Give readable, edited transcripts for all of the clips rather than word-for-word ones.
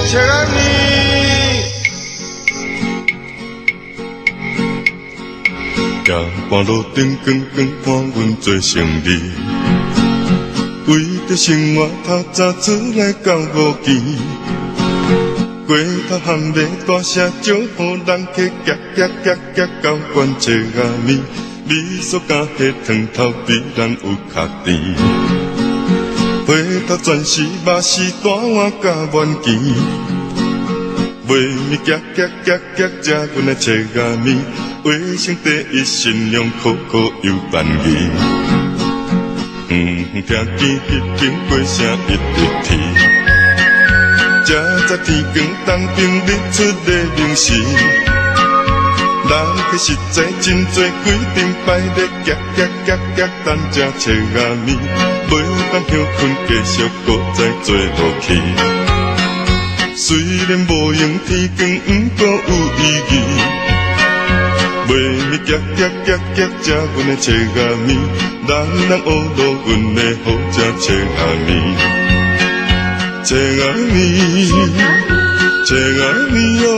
切安尼，夜半路灯光光伴阮做成义，为着生活透早出来到5更，过头含泪大声招呼人客夹夹夹夹到关切阿咪，你所加的汤头比咱有较甜。回头全是肉丝大碗甲丸钱，卖物夹夹夹夹食阮的切仔面，卫生第一，善良可可又万宜。听见迄边过声一直啼，这早天光当兵日出的明时，人客实在真多，规定排列夹夹夹夹等食切仔面。袂当休困，继续搁再做落去。虽然无用天光，毋过有意义。卖物夹夹夹夹食阮的切仔面，人人学落阮的好食切仔面。切仔面，切仔面哦。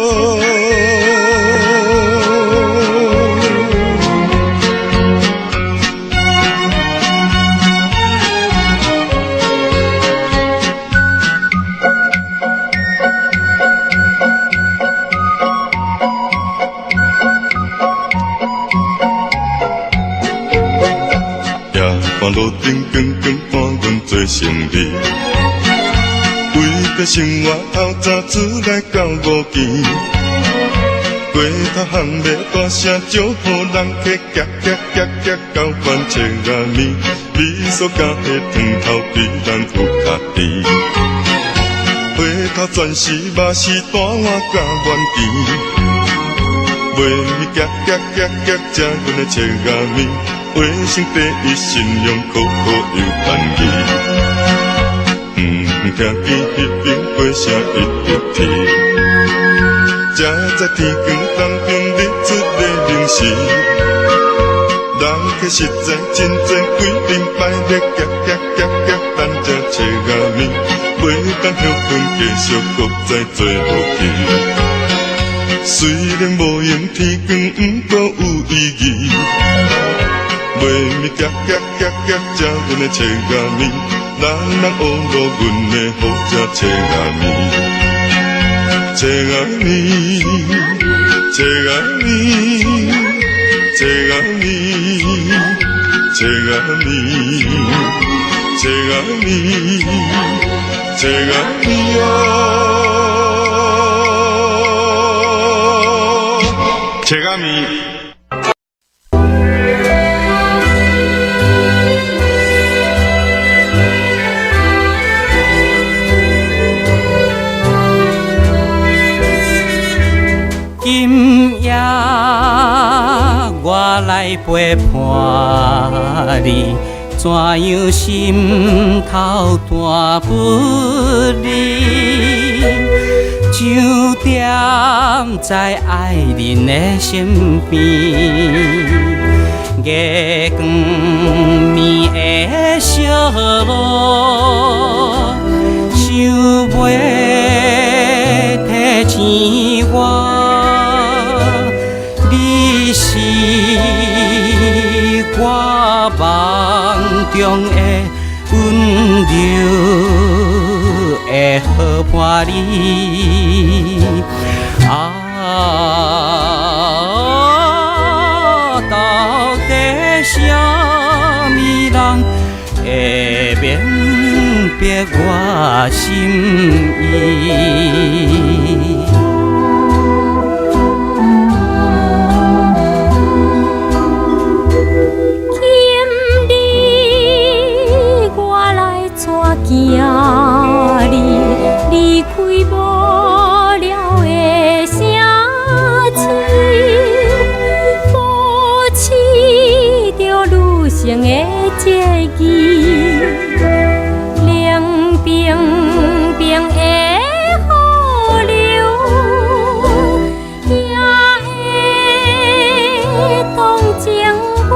半路灯光光伴阮做成义，为着生活透早出来到5更，过头含泪大声招呼人客夹夹夹夹到关切阿面，你所加的汤头比咱有较甜。回头全是肉丝大碗甲丸钱，卖物夹夹夹夹食阮的切仔面。卫生第一，善良可可又万宜。听见迄边过声一直啼，这在天光当兵日出的明时，人客实在真多，规定排列夹夹夹夹等食切仔面，袂当休困，继续搁再做落去。虽然无用天光，毋过有意义。卖物夹夹夹夹食阮的切仔面，人人学落阮的好食切仔面。切仔面，切仔面，切仔面，切仔面，切仔面，切仔面哦，切仔面。今夜我来陪伴你，怎样心头弹不离？就踮在爱人的身边，月光暝的小路，想袂提钱我。你是我梦中的温柔的好伴侣到底什么人会明白我心意？离开无聊的城市，保持着女性的节义，凉冰冰的河流，也会同情我。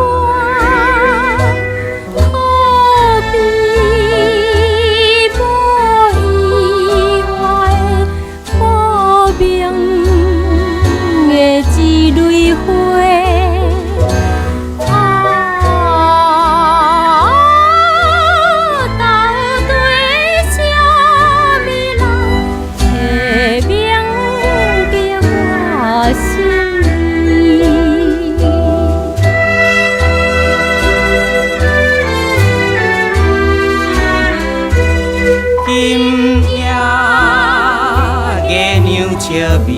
惜美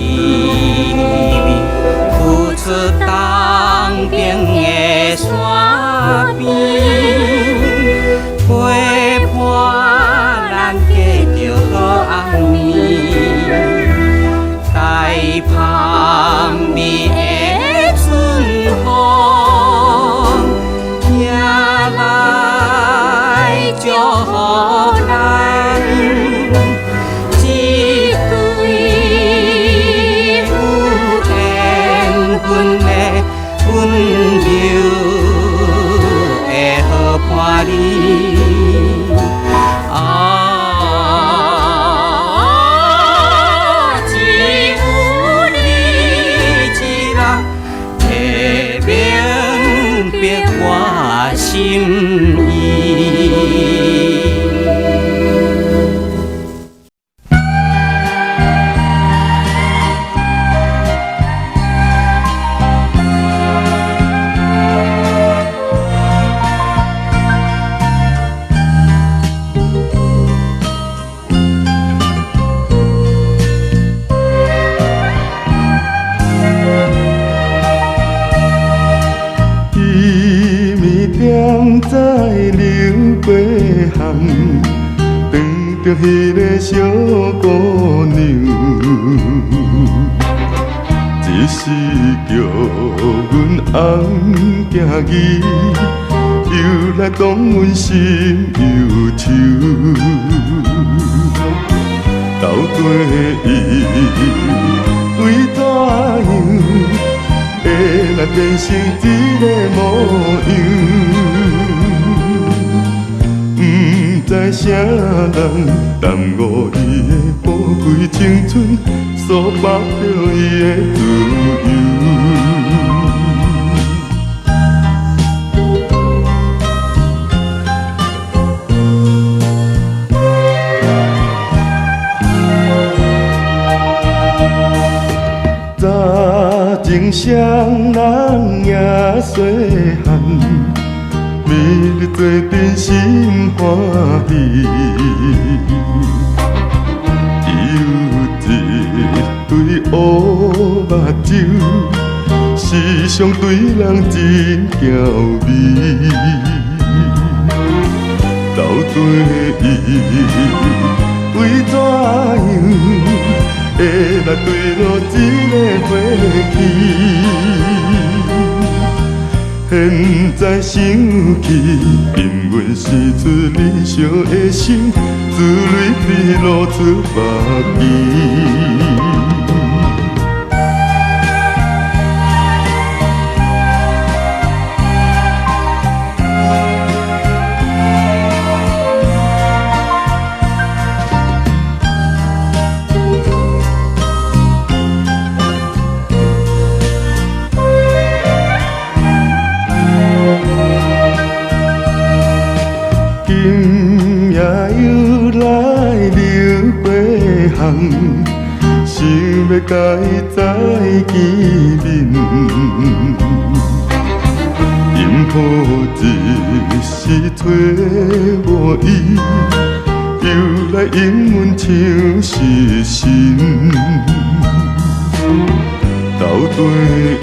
味，付出当兵的山边，陪伴咱过着好红暝，待香味的春风，也来祝福咱。一对有缘分的温柔的好伴侣。只有你一人会明白我心意。在流过巷，撞着迄个小姑娘，一时叫阮翁行义，又来讲阮心忧愁。斗对伊为大样，会来变成一个模样。不知啥人耽误伊的宝贵青春，所剥着伊的自由。早情双人也细汉。明日做阵心欢喜，伊有一对乌目睭，时常对人真娇美。斗对伊为怎样会来对落一个花期？现在想起，因阮生出理想的心，自泪滴落出目镜。想要甲伊再见面，因抱一时替我伊，又来因阮唱失心。斗对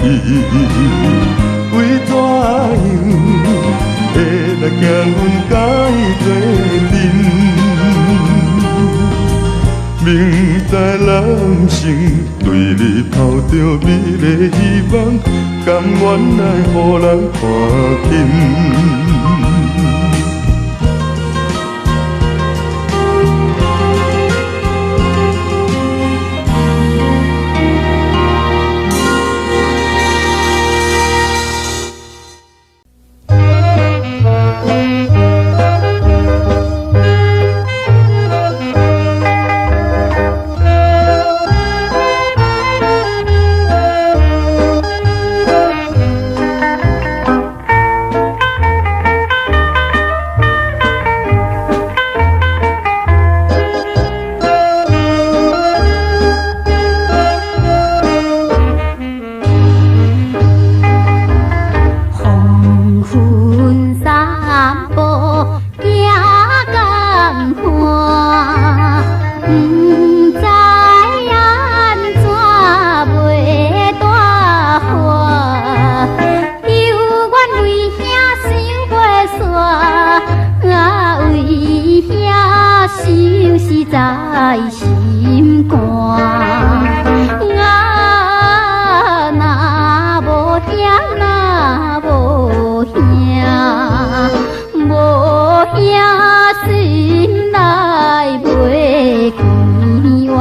伊为怎样会来惊阮甲伊做阵？明知人生对你抱着美丽希望，甘愿来予人看紧。来心肝。啊，若无爹，若无兄，无兄心内袂快活。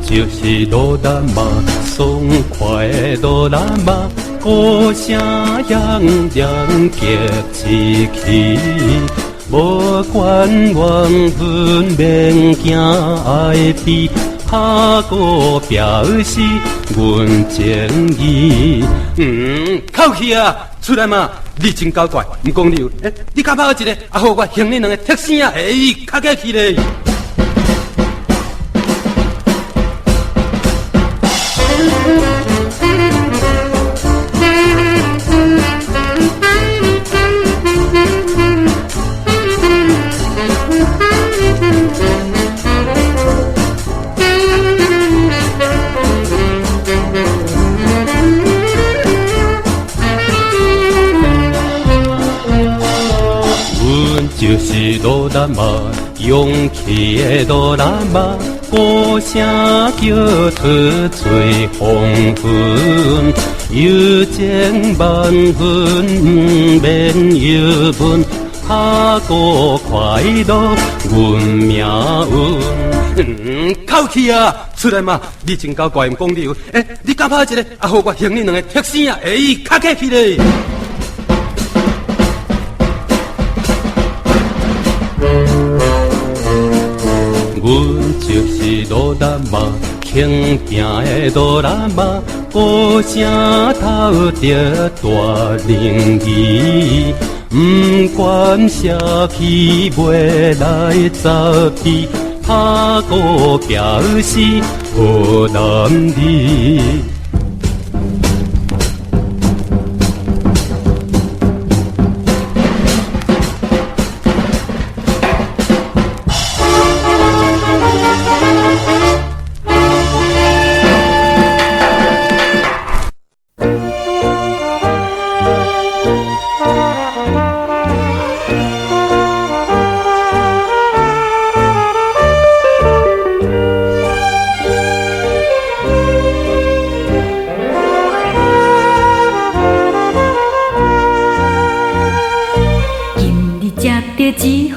就是罗兰玛，爽快的罗兰玛，歌声洋洋激刺起，无管缘分免惊爱悲，拍鼓表示阮情意。口气啊，出来嘛！你真搞怪，唔讲理由。你甲拍一个，互我兄你两个踢声啊！卡起去咧。就是罗兰玛，勇气的罗兰玛，歌声叫出最风云，有情万分免忧闷，拍鼓快乐阮命运。口气啊，出来嘛！你真搞怪，唔讲理由。你敢拍一个，互我兄你两个踢声啊！卡起去咧。阮就是罗兰玛，轻行的罗兰玛，歌声透着大灵仪，不管社气袂来走避，拍鼓表示好男儿。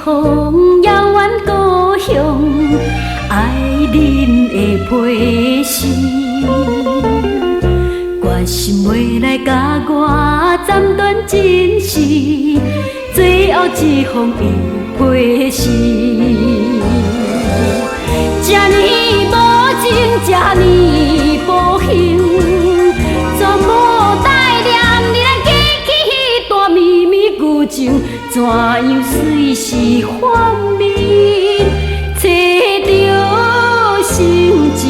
风遥远故乡，爱恁的批示。决心要来甲我斩断真实，最后一封伊批示。这呢无情，这呢无幸，全无代念你咱记起迄段绵绵旧情，怎样随时幻灭，找着心情。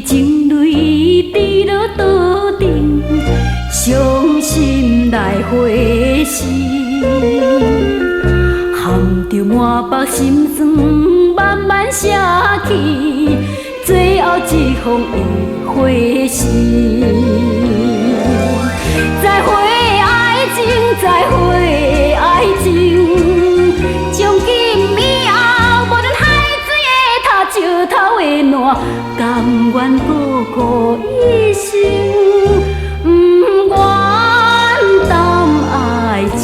情泪滴落刀顶，伤心来回视，含着满腹心酸慢慢写去，最后一封的回信。再会爱情，再会爱情，从今以后无论海水的塔石头的烂。甘愿孤苦一生，不愿担爱情。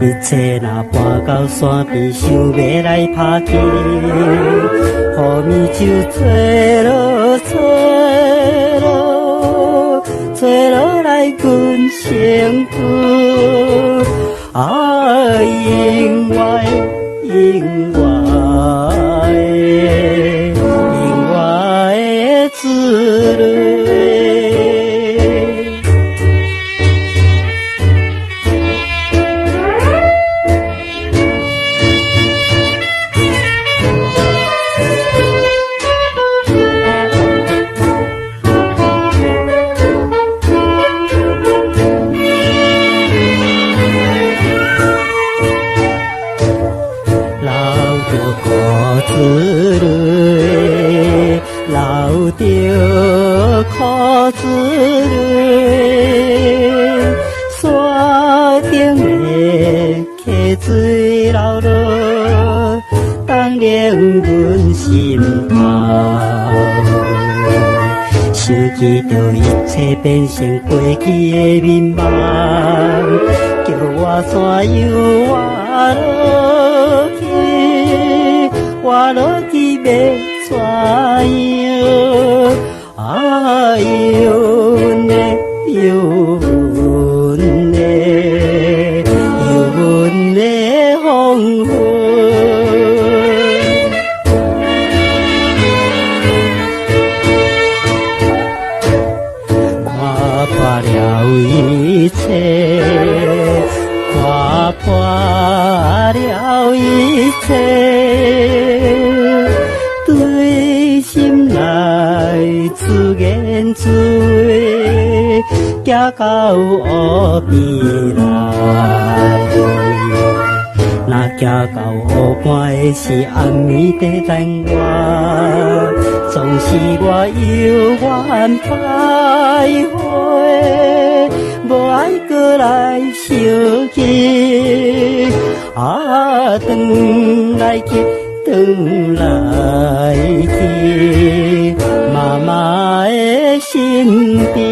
一切若搬到山边，想要来拍球，雨暝就吹落来阮身躯，啊，永远的滋润。流着苦滋泪，山顶的溪水流落，冻冷阮心头。想起着一切变成过去的面貌，叫我山又活落去要怎样？啊，忧闷的，忧闷的，忧闷的黄昏。看破了一切，看破了一切。对心内自言自语，行到湖边来。若行到湖畔的是暗暝在等我，总是我犹原徘徊，无爱过来想起，啊，转来去。转来去，妈妈的身边。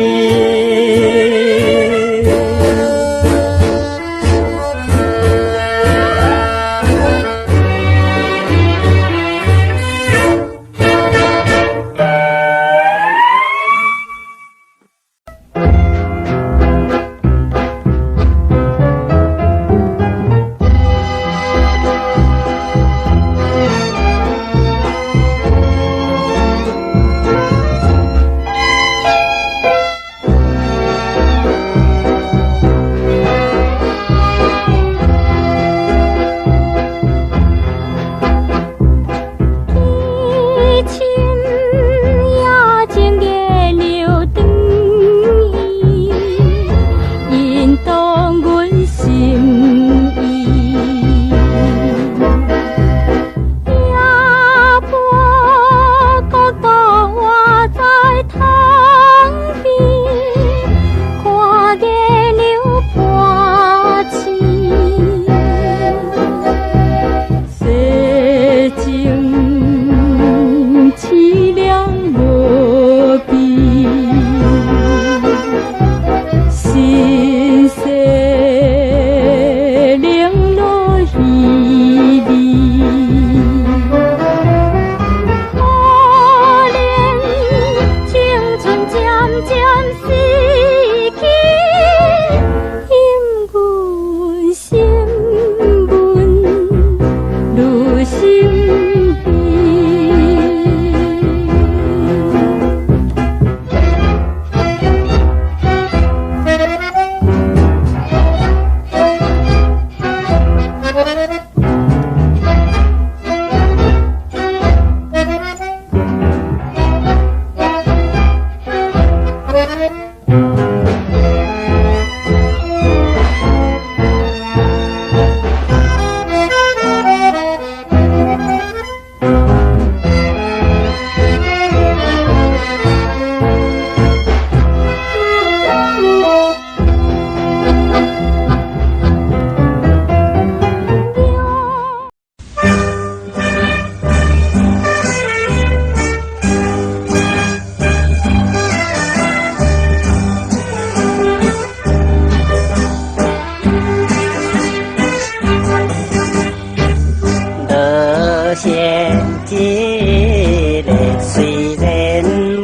个虽然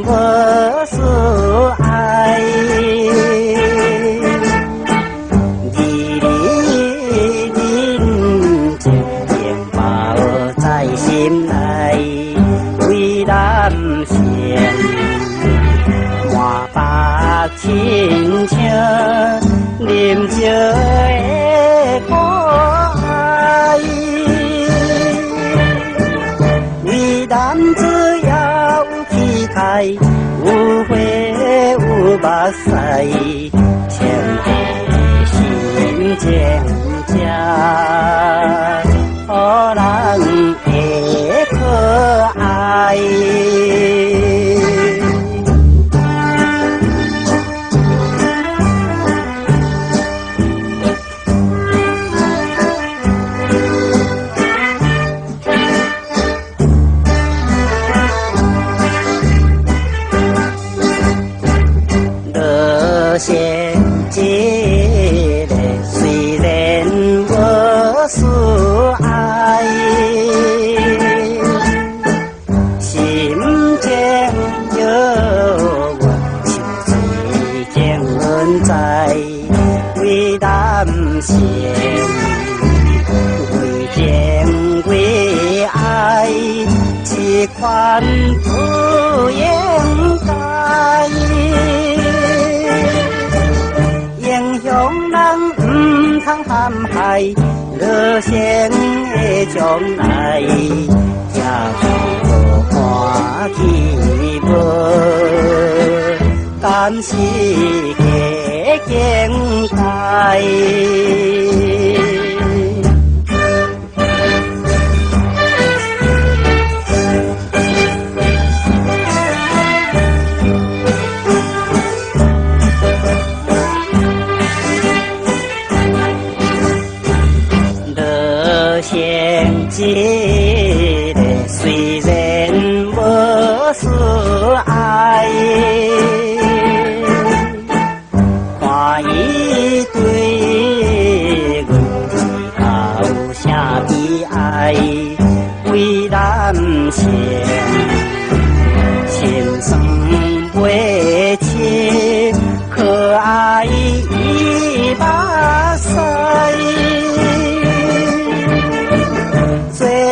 无所爱，义理人情情抱在心内，为咱先满腹亲情，念旧的故爱。男子要气概，有花有目屎，千里心情才予人会可爱。现一个虽然无所爱，心情叫我像水晶在，为咱先为情为爱，这款不应该。英雄人不通陷害，热心的将来，也无看起无，敢是个境界。一个虽然无所爱，看伊对阮有啥悲哀，为咱先心酸袂切，可爱伊目屎。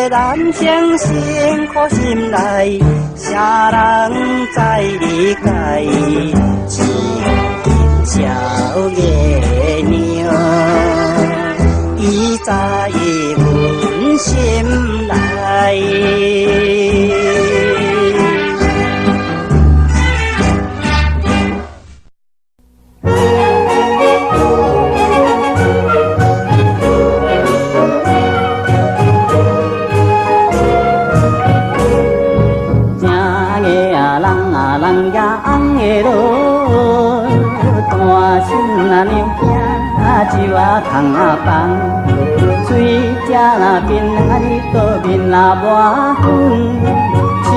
咱相信苦心内，啥人在理解？只有小月娘，伊在阮心内。酒啊空啊放，水吃若冰啊你倒面若抹粉，手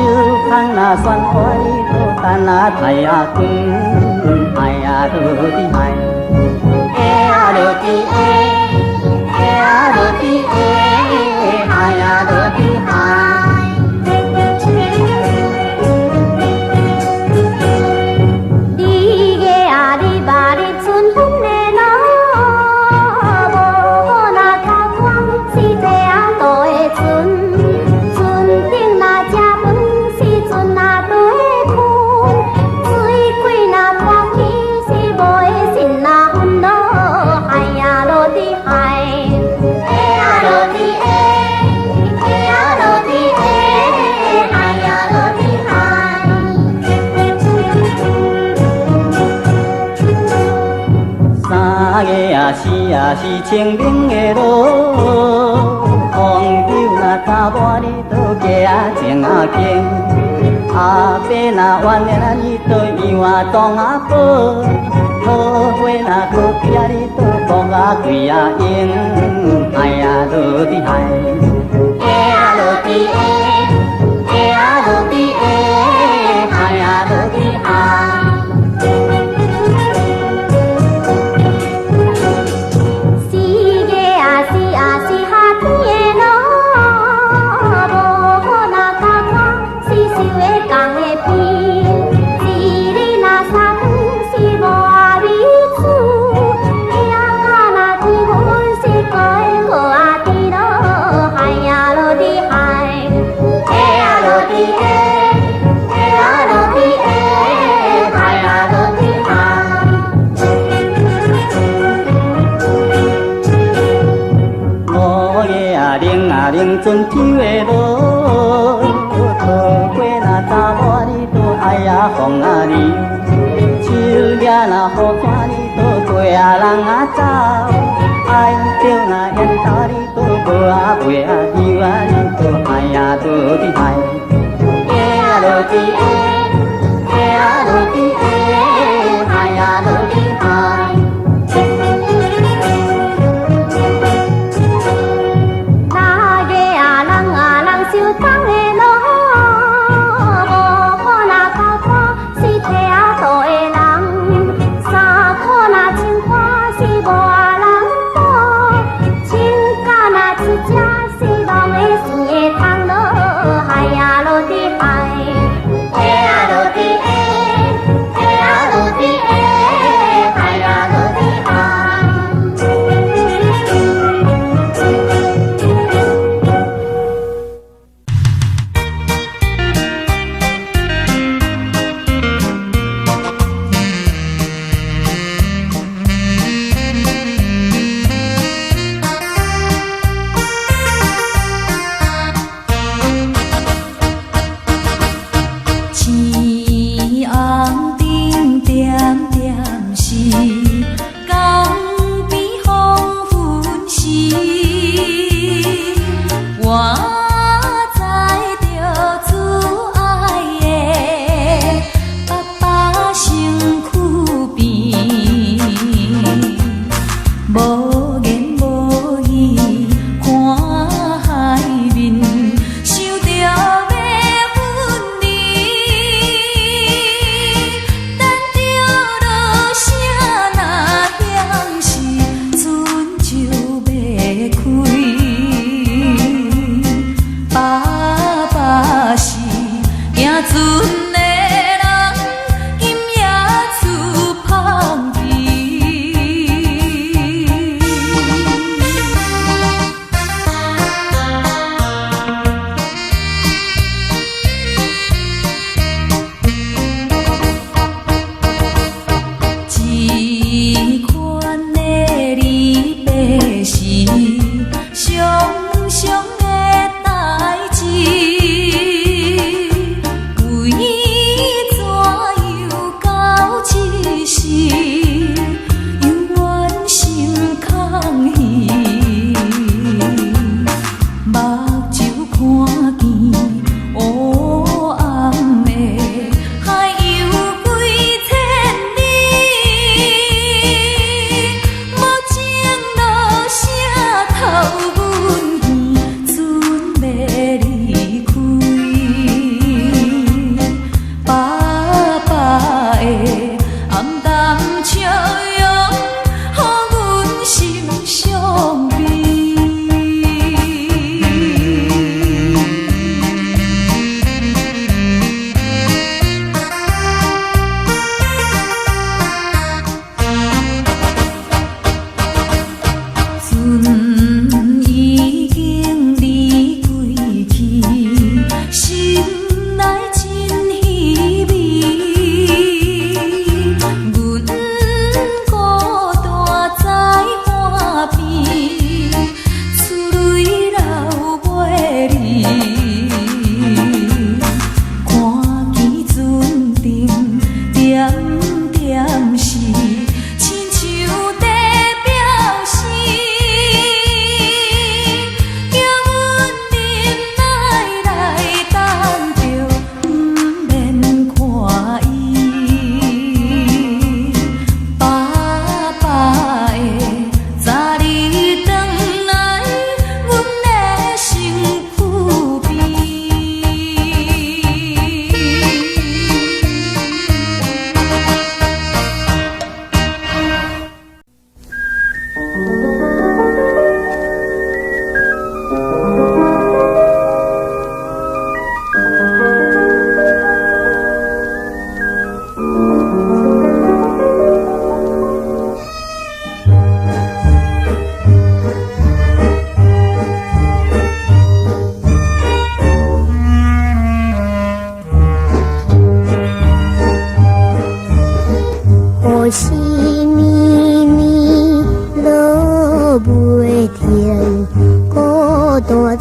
空若酸花你倒等啊太啊滚，海啊落地海，下啊落地下，下啊落地下，海啊落地海。是啊是清明的路，黄柳若打磨你倒嫁啊情啊经，阿伯若怨念啊你倒样啊当啊宝，桃花若可比啊你倒木啊桂啊英，海啊落地海，下啊落地下，下啊落地下，海啊落地海。是下天的路，无好若啊，冷船江的路，渡过那查某你都爱呀风啊流，手抓那雨伞你都陪啊人啊走，爱着那烟头你都无啊陪啊游啊你都爱呀落伫海，行啊落伫下，行啊落伫下，海啊落伫海。受冻的路，无苦那交伴是体啊多的人，三苦那情花是无人补，情感那一只是。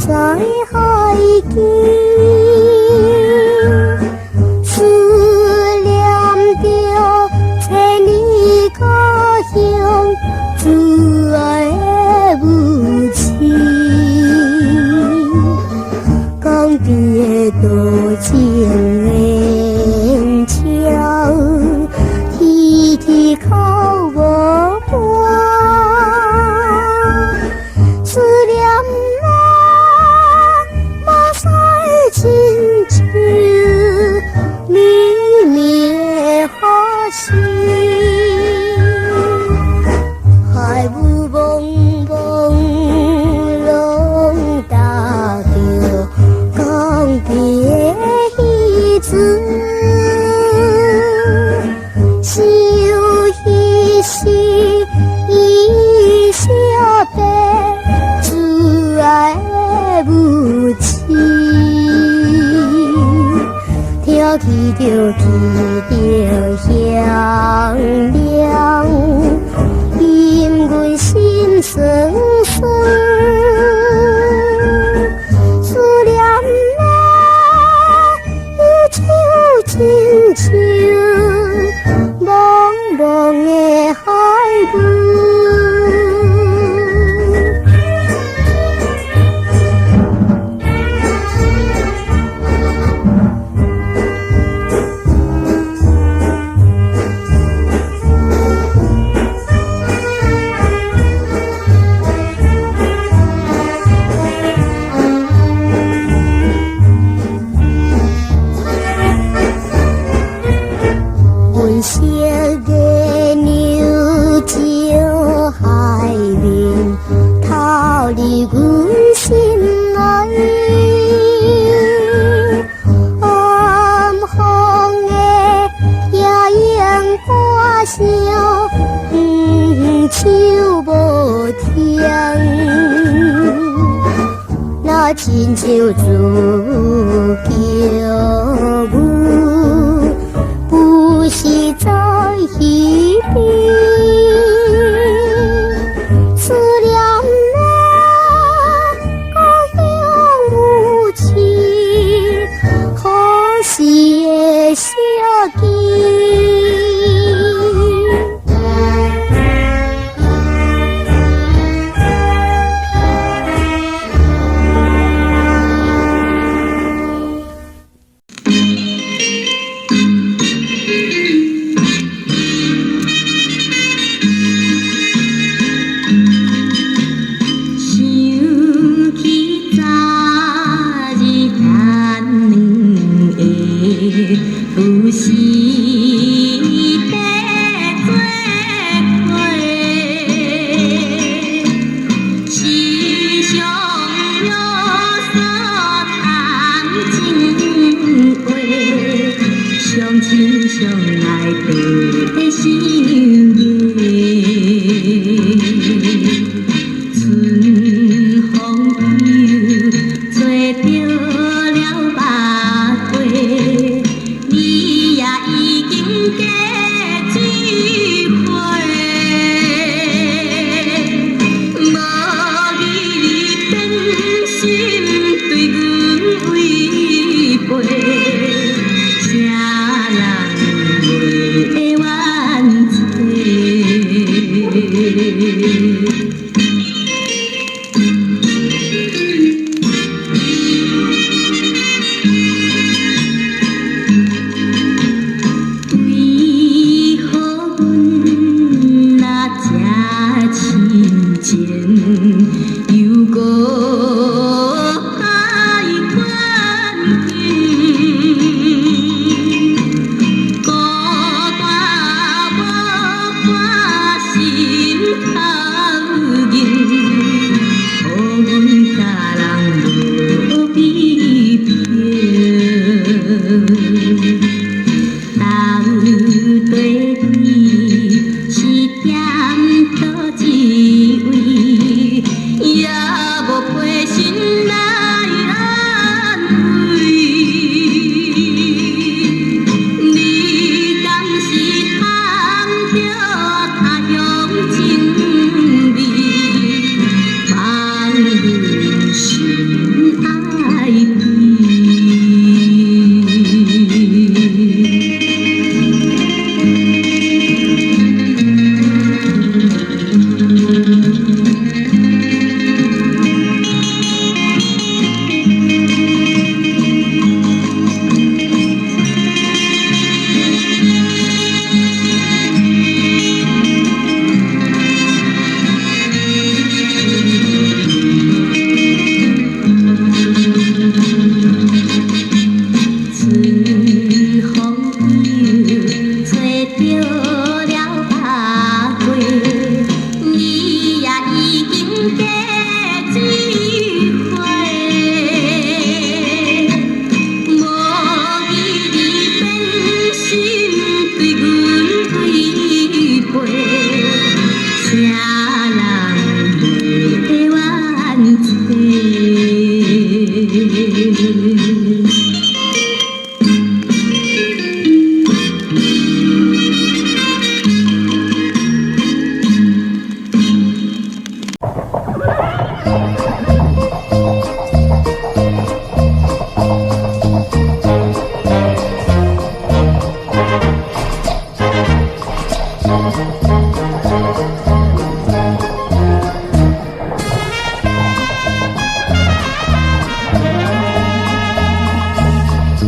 在海边，思念着千里家乡，挚爱的母亲。江边的多情人桥，天天靠无伴。思念那马赛亲像绵绵海线，海雾蒙蒙，浪打着江边彼子，想一时一小白。挚爱的母亲，听起着响亮，引阮心酸酸。思念那伊就亲像茫茫的海雾。温色的牛石海面，逃离阮心内。暗风的夜莺歌声，唱无听，那亲像自叫阮。不是在一边，思念那故乡母亲，可惜的小囡。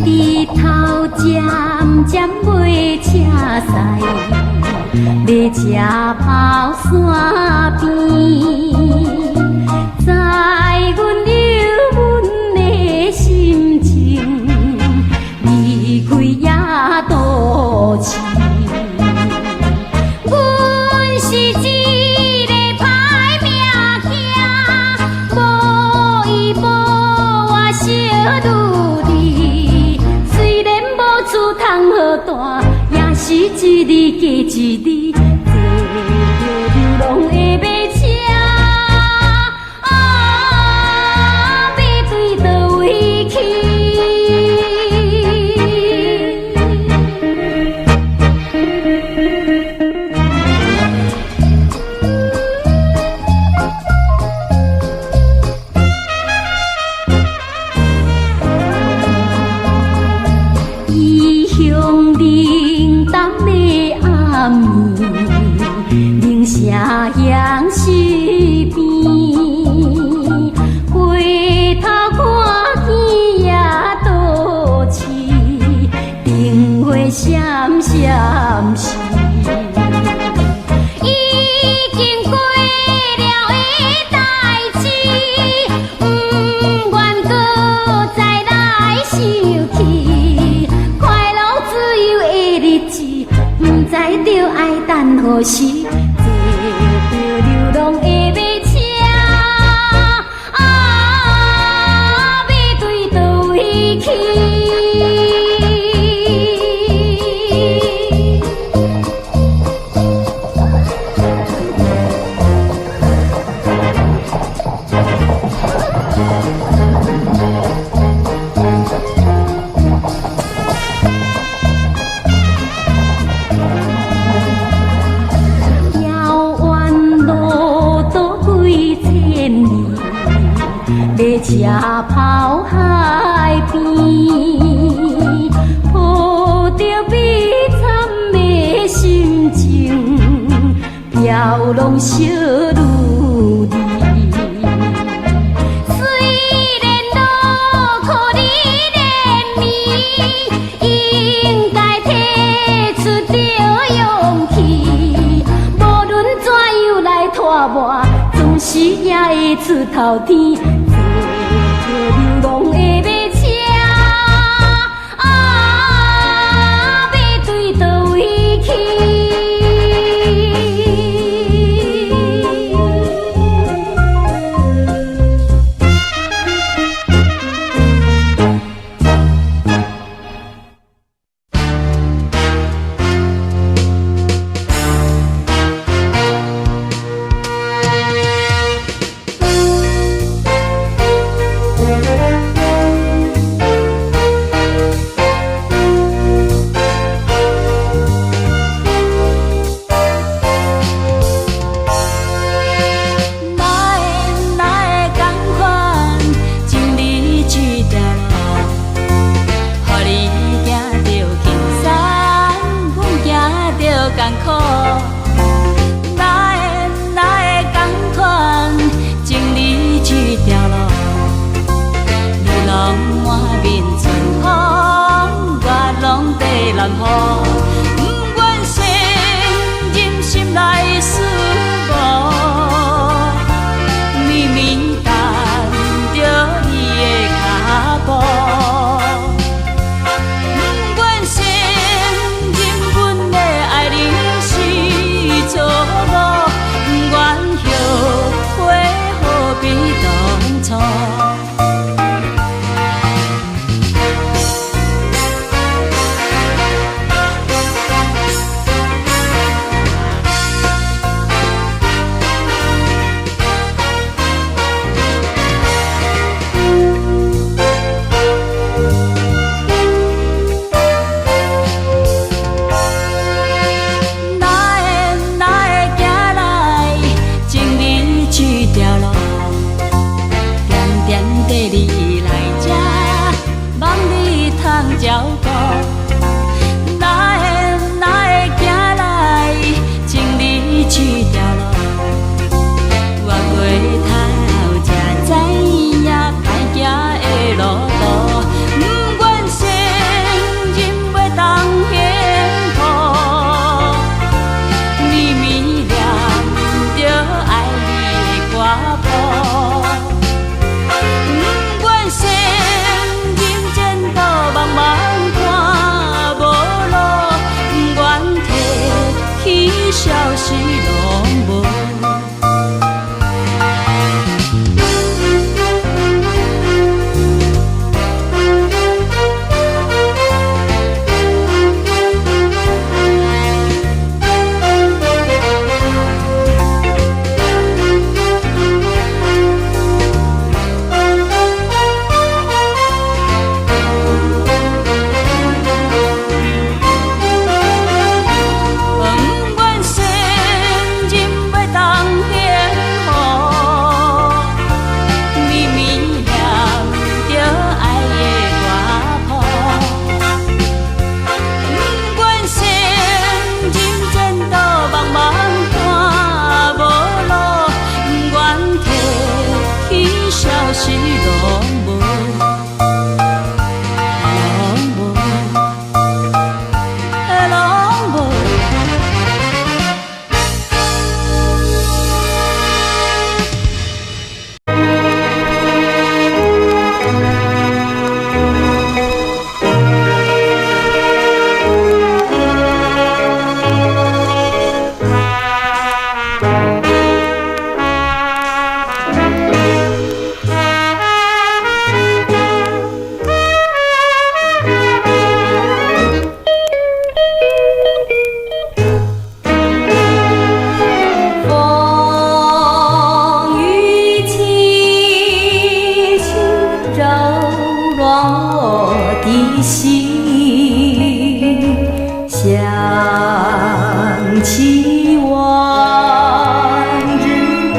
日头渐渐尾车驶，列车跑山边，载阮忧闷的心情，离开野都市。阮是一个歹命囝，无依无我小女儿。虽然无厝通好住，也是一日加一日，坐着流浪的马车，要对倒位去？异乡人冬的暗暝，铃声响西边，回头看见野都市，灯火闪闪时。已经过了的代志，不愿搁再来想起。快乐自由的日子，不知着爱等何时，坐着流浪的马车，要对倒位去？遥远路途几千里，列车跑海边，抱着悲惨的心情，飘浪小女儿。虽然路苦你怜悯，应该提出着勇气。无论怎样来拖磨，总是也会出头天。坐着流浪的马车，要对倒位去？扰乱我的心，想起往日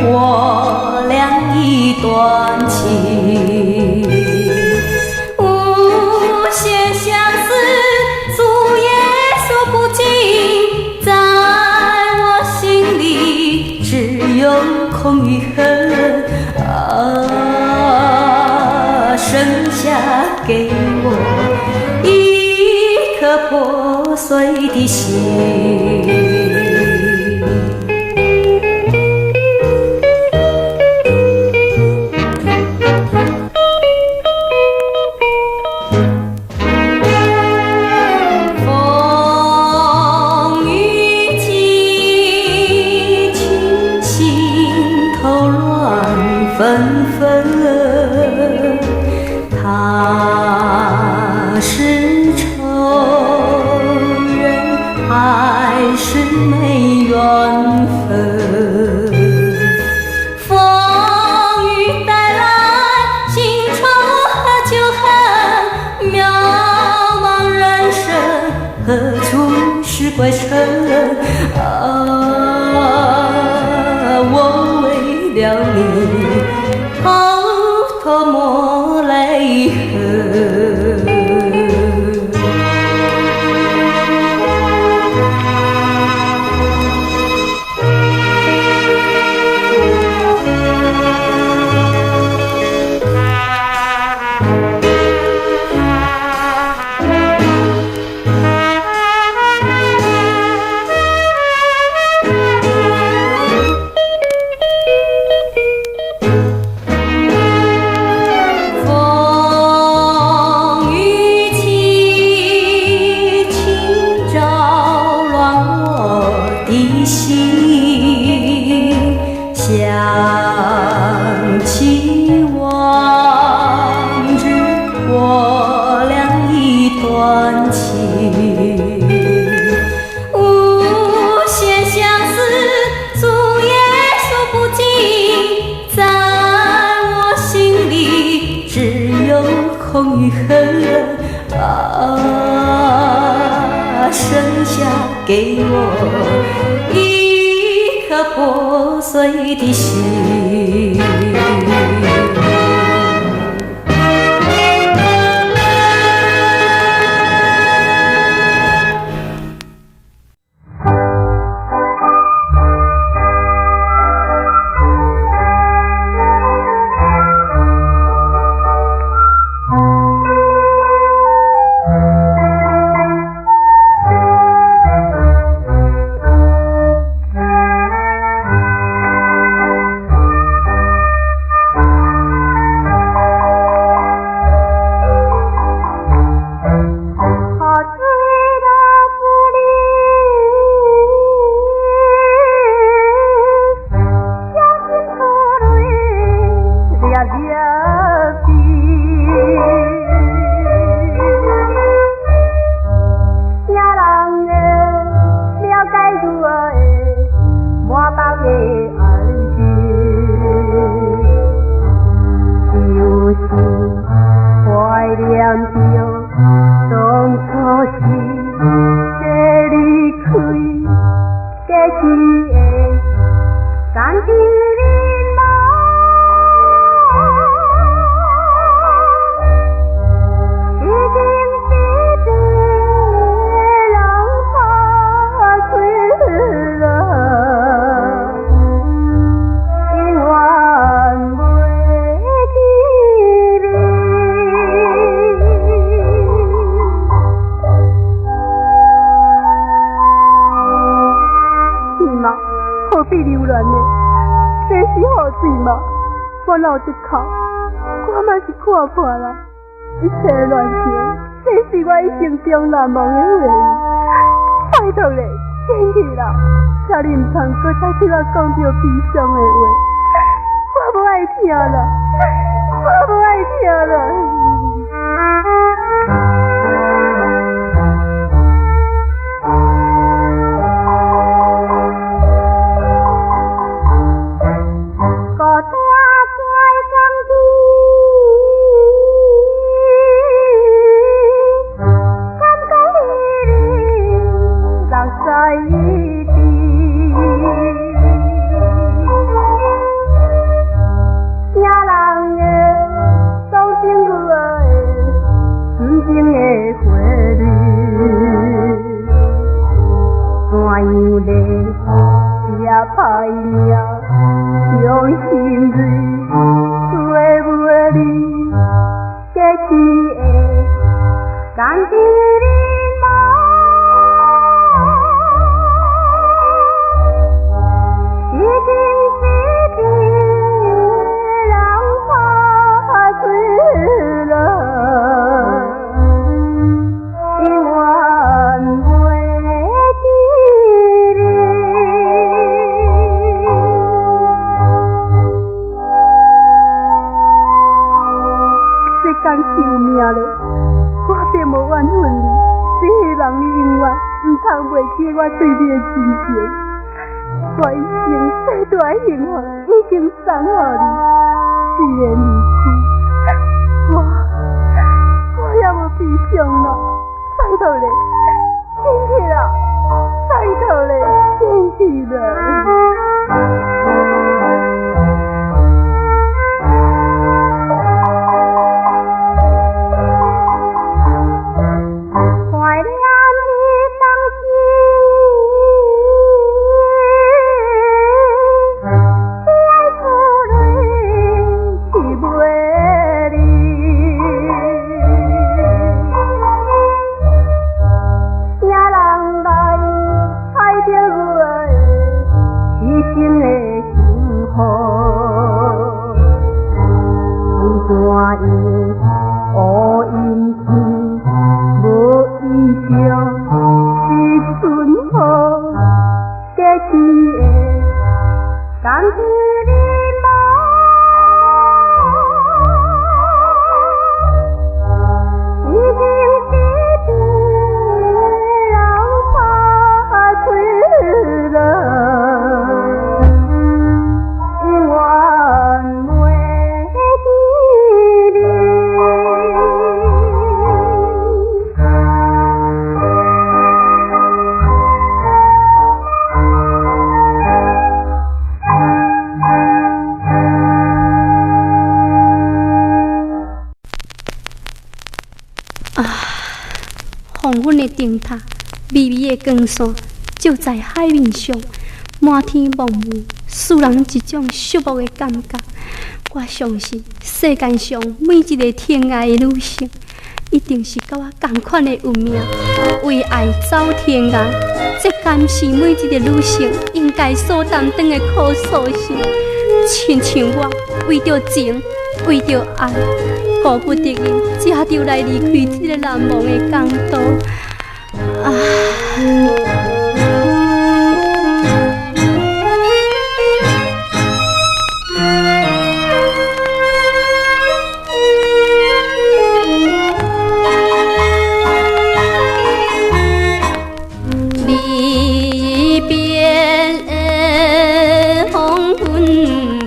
我俩一段情，无限相思，诉也说不尽，在我心里只有空与恨啊，剩下给我一颗破碎的心。风雨急，情心头乱纷纷，他是仇人还是没缘分？风雨带来新仇和旧恨，渺茫人生何处是归程啊，我为了你偷偷抹泪痕。空与恨啊，剩下给我一颗破碎的心。我流一哭，我嘛是看破了，一切乱情，这是我一生中难忘的回忆。拜托咧，请去啦，请你唔通搁再对我讲着悲伤的话，我不爱听啦，我不爱听啦。命，用心蕊，做袂离，结天的感情你无，一定一定让花醉了。干是有命咧，我并无怨恨你，只希望你永远唔通袂记我对你的真情。我一生最大的幸福已经送予你，既然如此，我也无悲伤了。拜托咧，进去啦！拜托咧，进去啦！灯塔，微微的光线照在海面上，满天茫雾，使人一种寂寞的感觉。我相信世间上每一个疼爱的女性，一定是甲我同款的运命，为爱走天涯。这敢是每一个女性应该所担当的苦楚心。亲像我为着情，为着爱，顾不得因，才着来离开这个难忘的港都。离别的黄昏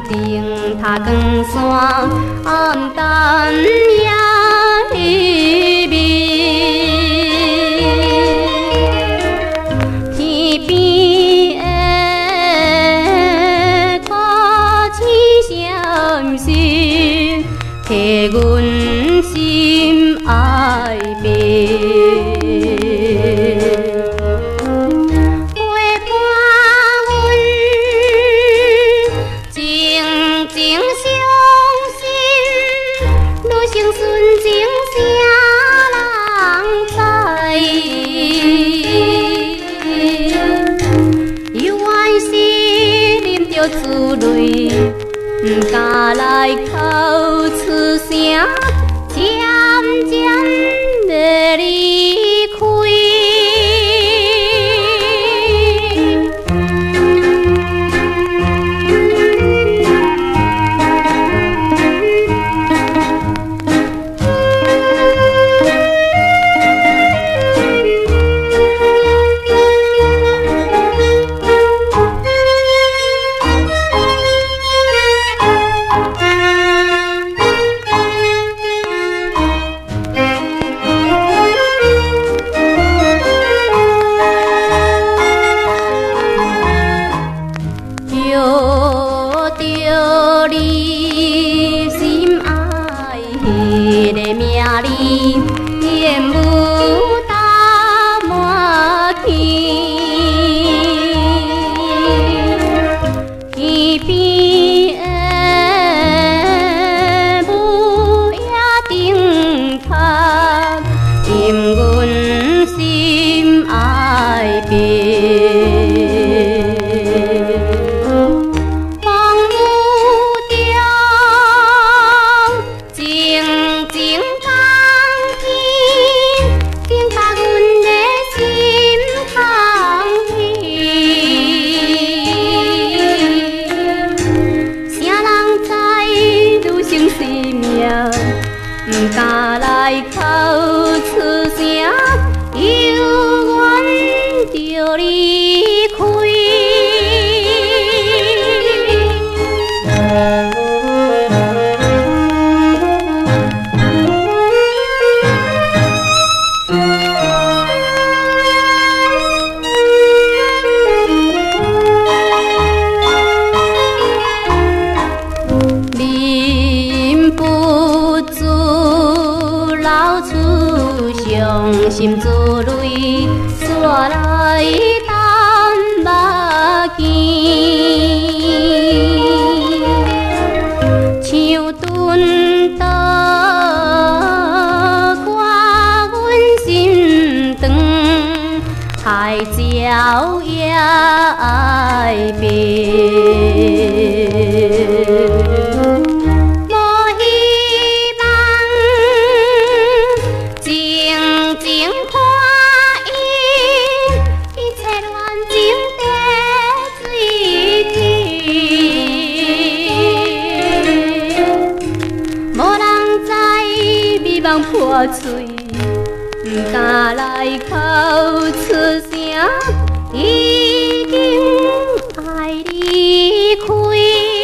灯塔光线暗淡夜稀微，天边的歌声声替阮心爱悲。不敢来口出声，渐渐地离开。敢来口出声，犹原着离开。伤心自泪，煞来担目镜，像顿刀刮阮心肠，海鸟也爱变。破嘴，不敢来口出声，已经爱离开。